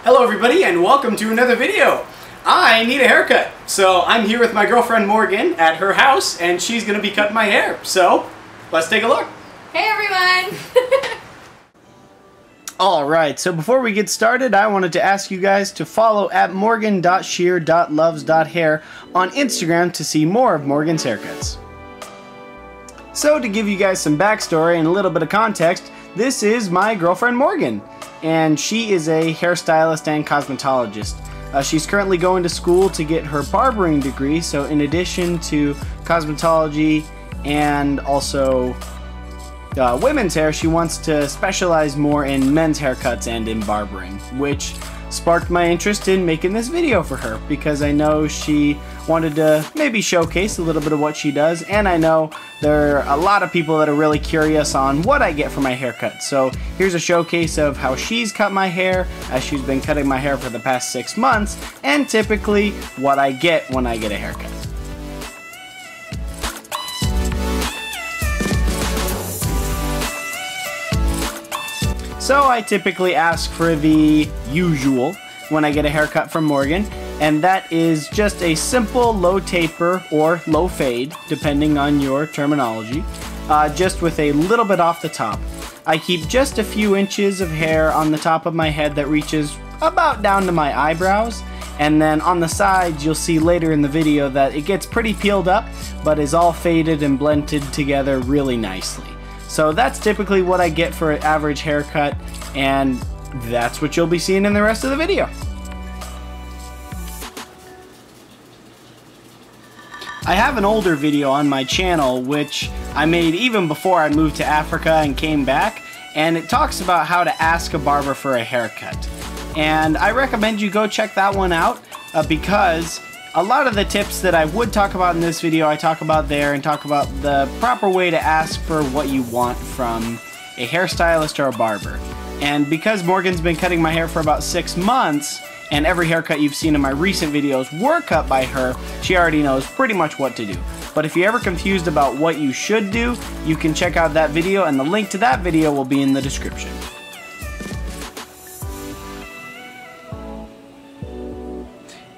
Hello everybody and welcome to another video. I need a haircut, so I'm here with my girlfriend Morgan at her house and she's going to be cutting my hair. So let's take a look. Hey everyone! Alright, so before we get started, I wanted to ask you guys to follow at morgan.shear.loves.hair on Instagram to see more of Morgan's haircuts. So to give you guys some backstory and a little bit of context, this is my girlfriend Morgan, and she is a hairstylist and cosmetologist. She's currently going to school to get her barbering degree, so in addition to cosmetology and also women's hair, she wants to specialize more in men's haircuts and in barbering, which sparked my interest in making this video for her because I know she wanted to maybe showcase a little bit of what she does, and I know there are a lot of people that are really curious on what I get for my haircut. So here's a showcase of how she's cut my hair, as she's been cutting my hair for the past 6 months, and typically what I get when I get a haircut. So I typically ask for the usual when I get a haircut from Morgan, and that is just a simple low taper or low fade, depending on your terminology, just with a little bit off the top. I keep just a few inches of hair on the top of my head that reaches about down to my eyebrows, and then on the sides you'll see later in the video that it gets pretty peeled up, but is all faded and blended together really nicely. So that's typically what I get for an average haircut, and that's what you'll be seeing in the rest of the video. I have an older video on my channel which I made even before I moved to Africa and came back, and it talks about how to ask a barber for a haircut. And I recommend you go check that one out because a lot of the tips that I would talk about in this video, I talk about there and talk about the proper way to ask for what you want from a hairstylist or a barber. And because Morgan's been cutting my hair for about 6 months, and every haircut you've seen in my recent videos were cut by her, she already knows pretty much what to do. But if you're ever confused about what you should do, you can check out that video, and the link to that video will be in the description.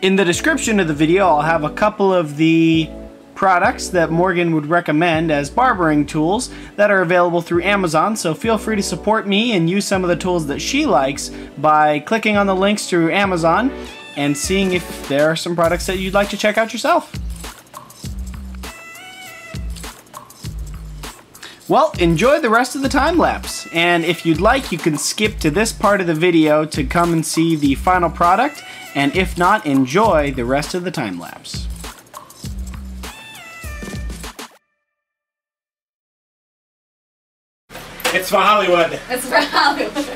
In the description of the video, I'll have a couple of the products that Morgan would recommend as barbering tools that are available through Amazon, so feel free to support me and use some of the tools that she likes by clicking on the links through Amazon and seeing if there are some products that you'd like to check out yourself. Well, enjoy the rest of the time lapse, and if you'd like, you can skip to this part of the video to come and see the final product, and if not, enjoy the rest of the time lapse. It's for Hollywood. It's for Hollywood.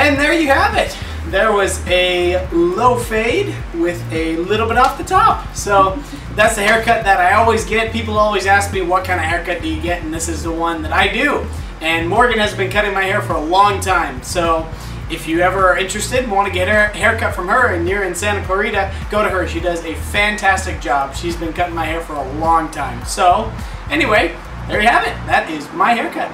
And there you have it. There was a low fade with a little bit off the top. So that's the haircut that I always get. People always ask me, what kind of haircut do you get? And this is the one that I do. And Morgan has been cutting my hair for a long time. So if you ever are interested and want to get a haircut from her and you're in Santa Clarita, go to her. She does a fantastic job. She's been cutting my hair for a long time. So anyway, there you have it. That is my haircut.